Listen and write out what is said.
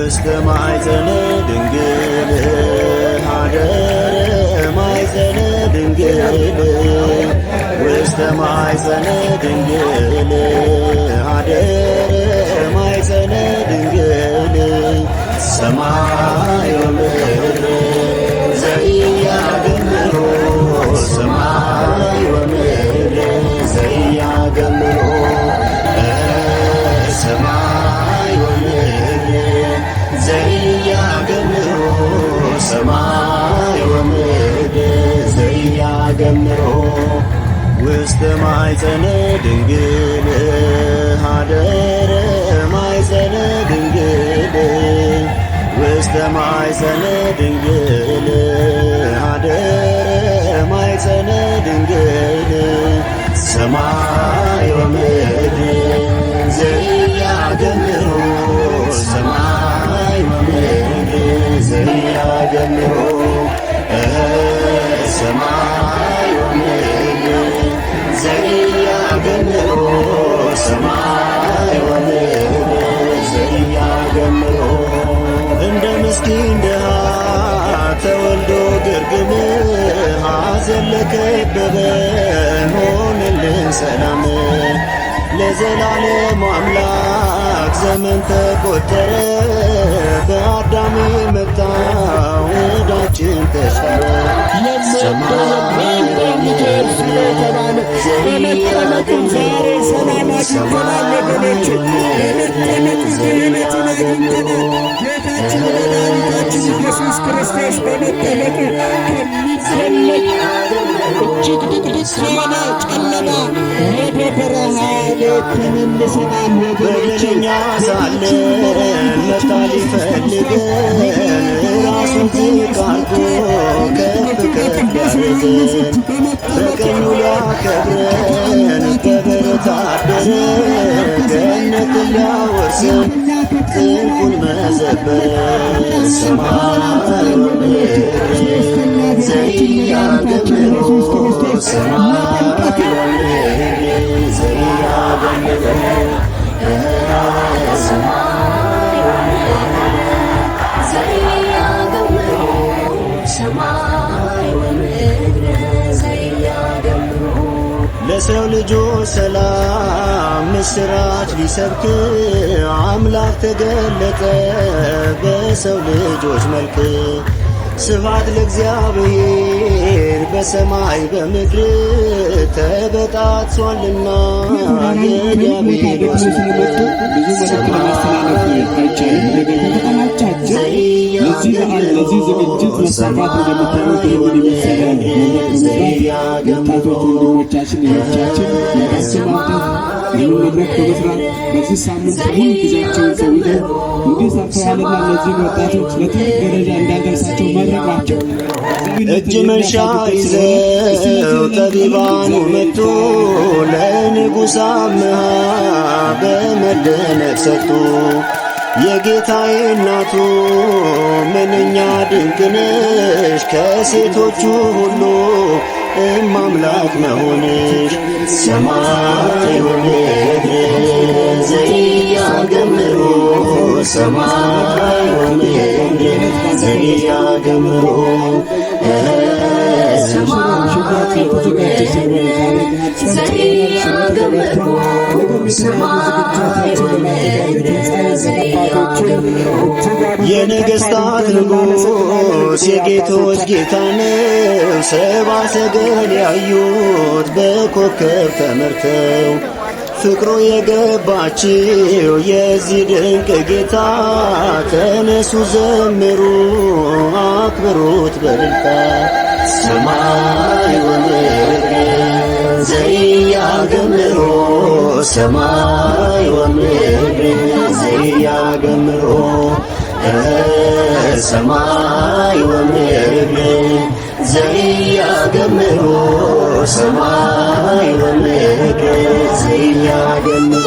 ውስተ ማኅፀነ ድንግል ሀደረ ማኅፀነ ድንግል ውስተ ማኅፀነ ድንግል ሀደረ ማኅፀነ ድንግል ሰማይ ወምድር ዘኢያገምሮ ሰማይ ወምድር ዘኢያገምሮ ሰማይ ወምድር ዘኢያገምሮ ሰማይ ወምድር ዘኢያገምሮ ውስተ ማኅፀነ ድንግል ሀደረ ማኅፀነ ድንግል ውስተ ማኅፀነ ድንግል ሀደረ ማኅፀነ ድንግል ሰማይ ወምድር ዘኢያገምሮ ሰማይ ወምድር ዘኢያገምሮ ሰማይ ወምድር ዘኢያገምሮ ሰማይ ወምድር ዘኢያገምሮ እንደ ምስኪን ድሃ ተወልዶ ግርግም ሐዘን ለከበበን ሆነልን ሰላም ለዘላለም አምላክ ዘመን ተቆጠረ በአዳም መጣ ወዳችን ተሻረ ኢየሱስ ክርስቶስ በመጠመቁ ከሚዘለቅ እጅግ ድቅድቅ የሆነ ጨለማ ወደ ብርሃን ተመልሰናል። በደለኛ ሳለን መጣ ሊፈልገን ራሱን ዝቅ አድርጎ ከፍ ከፍ ያደረገን በቀኙ ሊያከብረን በበረት አደረ ገነትን ሊያወርሰን ጽንፉን መዘበረ ሰማይ ወምድር ዘኢያገምሮ ሰማይ ወምድር ዘኢያገምሮ ሰማይ ወምድር ዘኢያገምሮ ሰማይ ወምድር ዘኢያገምሮ ለሰው ልጆች ሰላም ምስራች ሊሰብክ አምላክ ተገለጠ በሰው ልጆች መልክ ስብሐት ለእግዚአብሔር በሰማይ በምድር ተበጣጥሷልና የዲያብሎስ ለዚህ ዝግጅት መሳካት እንደምታዩት ይህን የመሰለ ወጣቶች ወንድሞቻችን እህቶቻችን የቀስም ማምጣት ይህን መድረክ በመስራት በዚህ ሳምንት ሙሉ ጊዜያቸውን ሰውተው እንዲህ ሰርተዋልና እነዚህ ወጣቶች ለትልቅ ደረጃ እንዳደረሳቸው መድረካቸው እጅ መንሻ ይዘው ጠቢባኑ መጡ ለንጉሥ አምሃ በመደነቅ ሰጡ። የጌታዬ እናቱ ምንኛ ድንቅ ነሽ ከሴቶቹ ሁሉ እማምላክ መሆንሽ ሰማይ ወምድር ዘኢያገምሮ ሰማይ ወምድር ዘኢያገምሮ የነገሥታት ንጉሥ የጌቶች ጌታ ነው። ሰብአ ሰገል ያዩት በኮከብ ተመርተው ፍቅሩ የገባችው የዚህ ድንቅ ጌታ ተነሱ ዘምሩ አክብሩት በእልልታ ሰማይ ወምድር ዘኢያገምሮ ሰማይ ወምድር ዘኢያገምሮ ሰማይ ወምድር ዘኢያገምሮ ሰማይ ወምድር ዘኢያገምሮ